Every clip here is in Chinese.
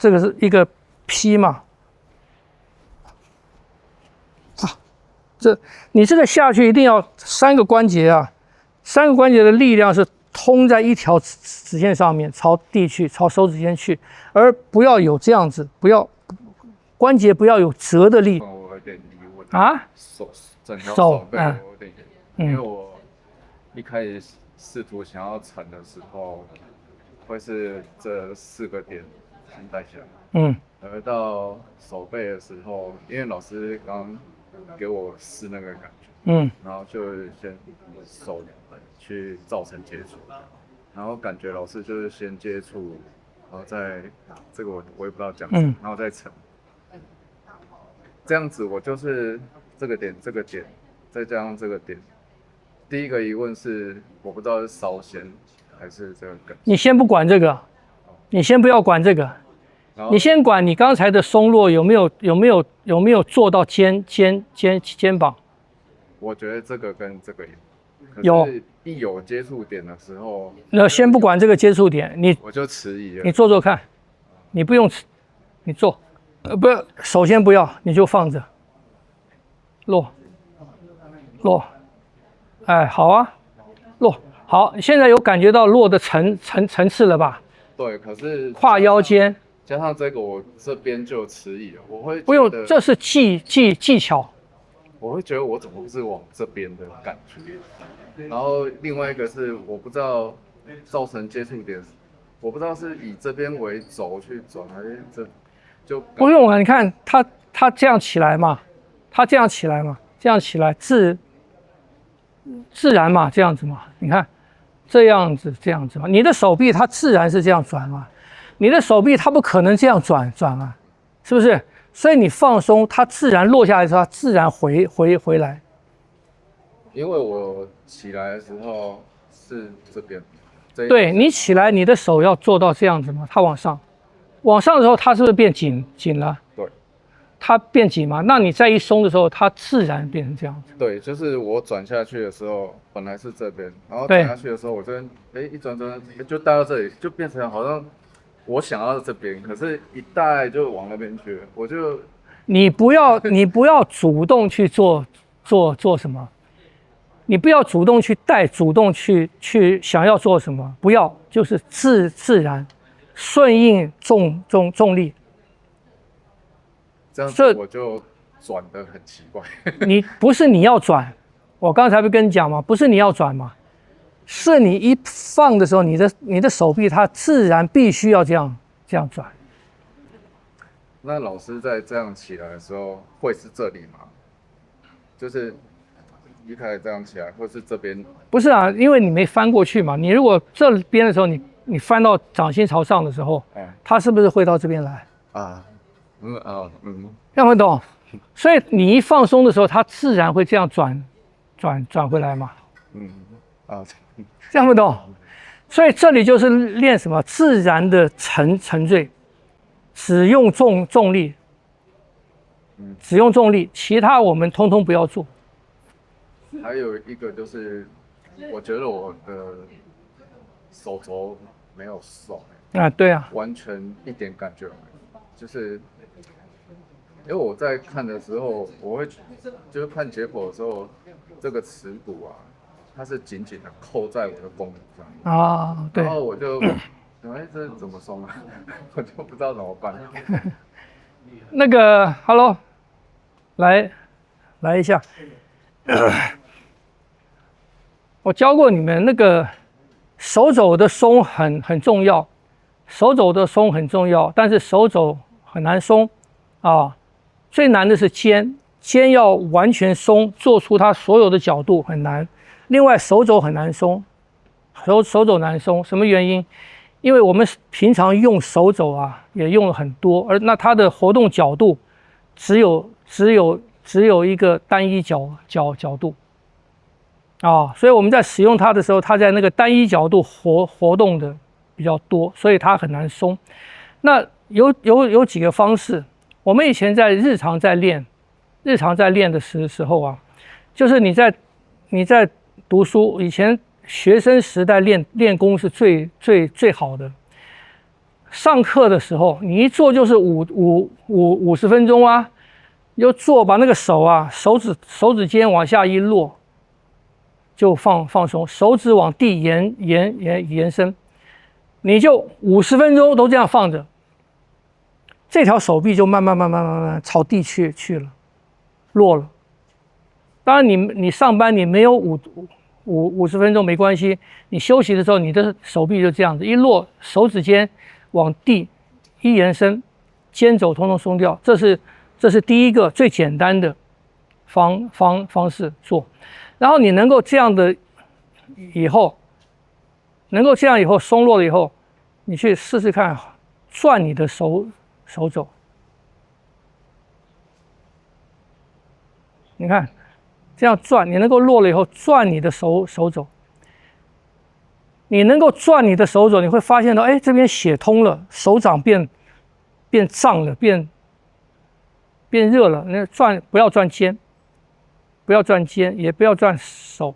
这个是一个 P 嘛，你这个下去一定要3个关节啊，3个关节的力量是通在一条指线上面，朝地去，朝手指尖去，而不要有这样子，不要关节不要有折的力。我有点疑问啊，整条手背我有点疑问，因为嗯，我一开始试图想要沉的时候，会是这4个点先带起来，嗯，而到手背的时候，因为老师刚给我试那个感觉，嗯，然后就先手去造成接触，然后感觉老师就是先接触，然后再这个我也不知道讲什么，然后再沉，这样子我就是这个点这个点，再加上这个点。第一个疑问是我不知道是烧先还是这个梗，你先不管这个，你先不要管这个，你先管你刚才的松落有没有做到肩膀？我觉得这个跟这个有，可是一有接触点的时候，那先不管这个接触点，我就迟疑了。你做做看，你不用你做，不要，首先不要，你就放着，落，哎，好啊，落，好，现在有感觉到落的层次了吧？对，可是跨腰间，加上这个，我这边就迟疑了，我会不用，这是技巧。我会觉得我怎么是往这边的感觉，然后另外一个是我不知道造成接触点，我不知道是以这边为轴去转，还是这就不用啊，你看它这样起来嘛，这样起来自然嘛，这样子嘛，你看这样子嘛，你的手臂它自然是这样转嘛，你的手臂它不可能这样转啊，是不是？所以你放松，它自然落下来的时候，它自然回来。因为我起来的时候是这边，对，你起来，你的手要做到这样子嘛，它往上的时候，它是不是变紧了？对，它变紧嘛，那你再一松的时候，它自然变成这样子。对，就是我转下去的时候，本来是这边，然后转下去的时候，我这边一转就带到这里，就变成好像我想要这边，可是一带就往那边去了，我就你不要主动去做什么，你不要主动去带，主动去想要做什么，不要，就是自然顺应重力。这样子我就转得很奇怪。你不是你要转，我刚才不跟你讲吗？不是你要转吗？是你一放的时候，你的手臂它自然必须要这样转。那老师在这样起来的时候，会是这里吗？就是一开始这样起来，或是这边？不是啊，因为你没翻过去嘛。你如果这边的时候，你翻到掌心朝上的时候，它是不是会到这边来？这样会懂？所以你一放松的时候，它自然会这样转回来嘛。这样会懂？所以这里就是练什么？自然的沉坠，只用重力，其他我们通通不要做。还有一个就是，我觉得我的手肘没有松啊，对啊，完全一点感觉没有，就是因为我在看的时候，我会就是看解剖的时候，这个耻骨啊，它是紧紧的扣在我的肱骨上啊，对，然后我就这怎么松啊？我就不知道怎么办。那个 ，Hello， 来一下。我教过你们那个手肘的松很重要，但是手肘很难松啊。最难的是肩要完全松，做出它所有的角度很难。另外手肘很难松，手肘难松，什么原因？因为我们平常用手肘啊，也用了很多，而那它的活动角度只有一个单一角度啊，所以我们在使用它的时候，它在那个单一角度活动的比较多，所以它很难松。那有几个方式，我们以前在日常在练的时候啊，就是你在读书以前学生时代练功是最好的。上课的时候，你一做就是50分钟啊，你就做，把那个手啊，手指尖往下一落，就放松，手指往地延伸，你就50分钟都这样放着，这条手臂就慢慢朝地去了，落了。当然你上班你没有50分钟没关系，你休息的时候你的手臂就这样子一落，手指尖往地一延伸，肩肘通通松掉。这是第一个最简单的方式做。然后你能够这样以后松落了以后，你去试试看转你的手肘，你看这样转，你能够落了以后转你的手肘，你能够转你的手肘，你会发现到，哎，这边血通了，手掌变胀了，变热了。那不要转肩，也不要转手，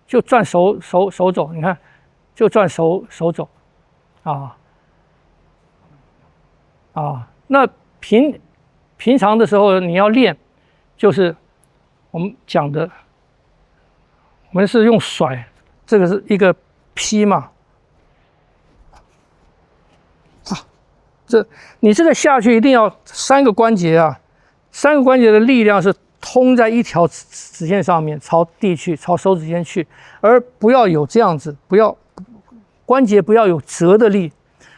就转手肘。你看，就转手肘，那平常的时候你要练，就是我们讲的，我们是用甩，这个是一个劈嘛，你这个下去一定要3个关节啊，3个关节的力量是通在一条直线上面，朝地去，朝手指尖去，而不要有这样子，关节不要有折的力，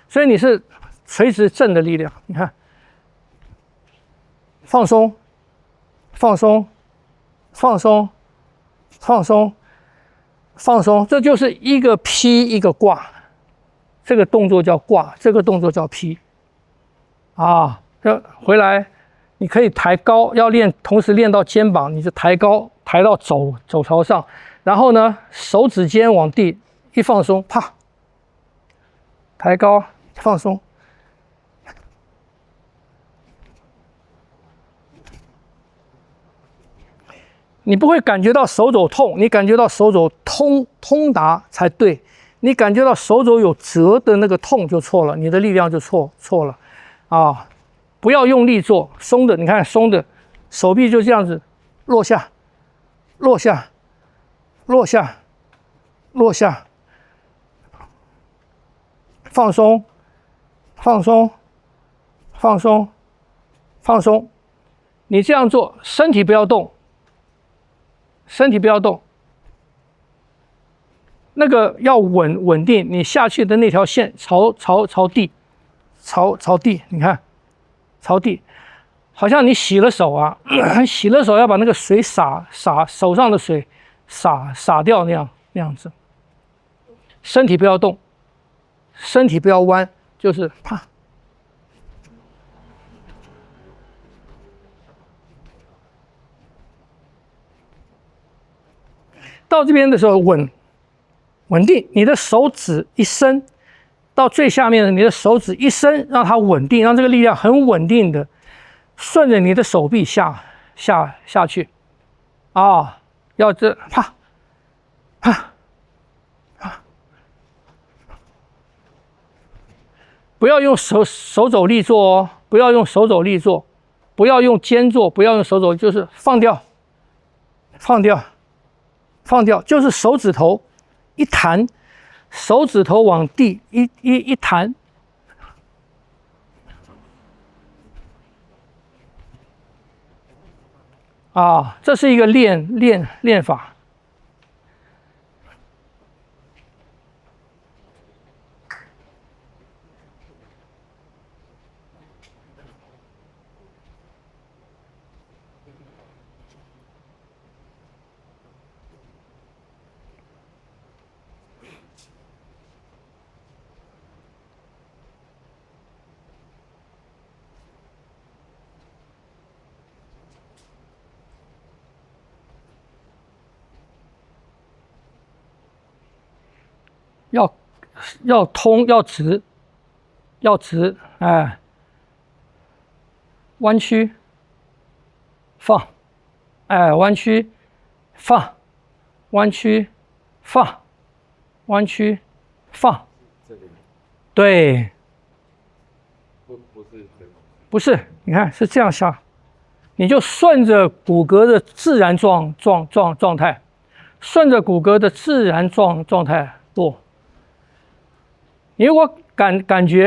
所以你是垂直正的力量。你看，放松，这就是一个劈一个挂，这个动作叫挂，这个动作叫劈。回来你可以抬高，要同时练到肩膀，你就抬高，抬到肘朝上，然后呢，手指尖往地一放松，啪，抬高，放松。你不会感觉到手肘痛，你感觉到手肘通达才对。你感觉到手肘有折的那个痛就错了，你的力量就错了啊！不要用力做，松的，你看松的，手臂就这样子落下，放松。你这样做，身体不要动。那个要稳定，你下去的那条线朝地，你看，朝地，好像你洗了手啊，洗了手要把那个水洒手上的水洒掉那样子。身体不要动，身体不要弯，就是啪。到这边的时候稳定，你的手指一伸到最下面的，你的手指一伸，让它稳定，让这个力量很稳定的顺着你的手臂下去，要这啪，不要用手肘力做哦，不要用手肘力做，不要用肩做，不要用手肘，就是放掉，就是手指头一弹，手指头往地一弹，这是一个练法。要通，要直，哎，弯曲，放，哎，弯曲，放，弯曲，放，弯曲，放，对，不是，你看是这样下，你就顺着骨骼的自然状态，顺着骨骼的自然状态做。你如果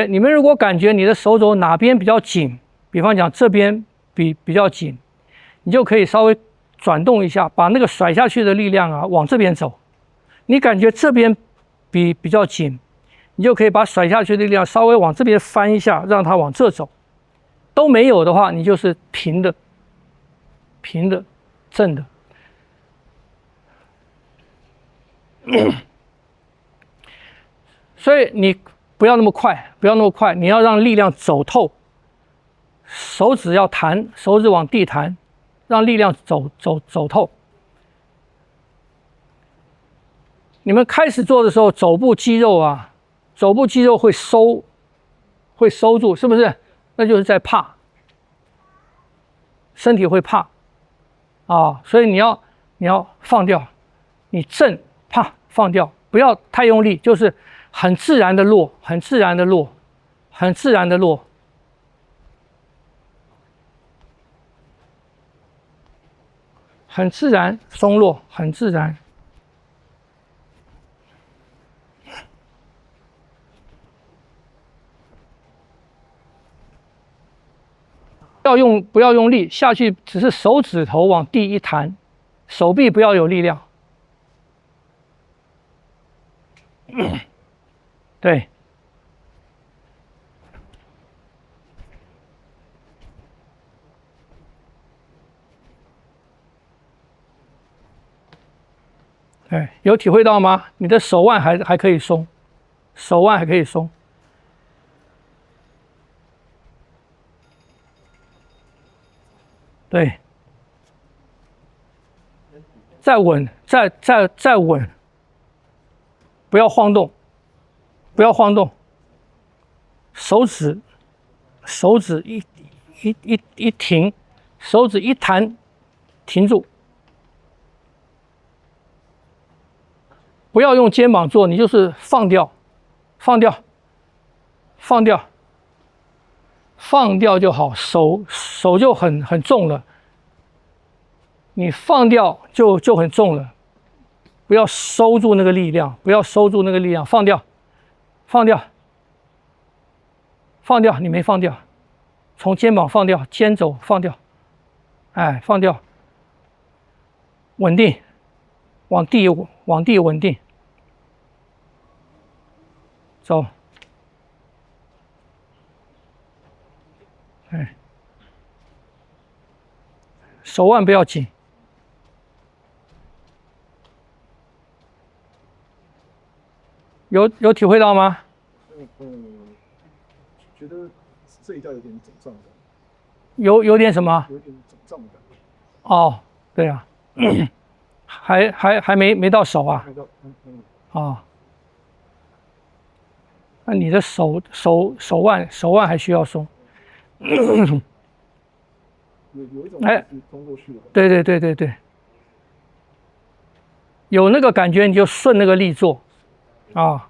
你们如果感觉你的手肘哪边比较紧，比方讲这边比较紧，你就可以稍微转动一下，把那个甩下去的力量啊往这边走。你感觉这边比较紧，你就可以把甩下去的力量稍微往这边翻一下，让它往这走。都没有的话，你就是平的、正的。所以你不要那么快，你要让力量走透。手指要弹，手指往地弹，让力量走透。你们开始做的时候，肘部肌肉会收住，是不是？那就是在怕，身体会怕啊，所以你要放掉，你正怕放掉，不要太用力，就是很自然的落，很自然的落，很自然松落，很自然。不要用力下去，只是手指头往地一弹，手臂不要有力量。对。哎，有体会到吗？你的手腕还可以松，手腕还可以松。对，再稳，再稳，不要晃动，不要晃动。手指一停，手指一弹，停住。不要用肩膀做，你就是放掉，放掉，放掉。放掉就好，手就很重了。你放掉就很重了，不要收住那个力量，不要收住那个力量，放掉，放掉，放掉，你没放掉，从肩膀放掉，肩肘放掉，哎，放掉，稳定，往地稳定，走。哎，手腕不要紧。有体会到吗？觉得这一带有点肿胀感。有点什么？有点肿胀感。哦，对啊，还没到手啊。没到，哦，那你的手腕还需要松。有一种通过去的。对，有那个感觉你就顺那个力做，啊。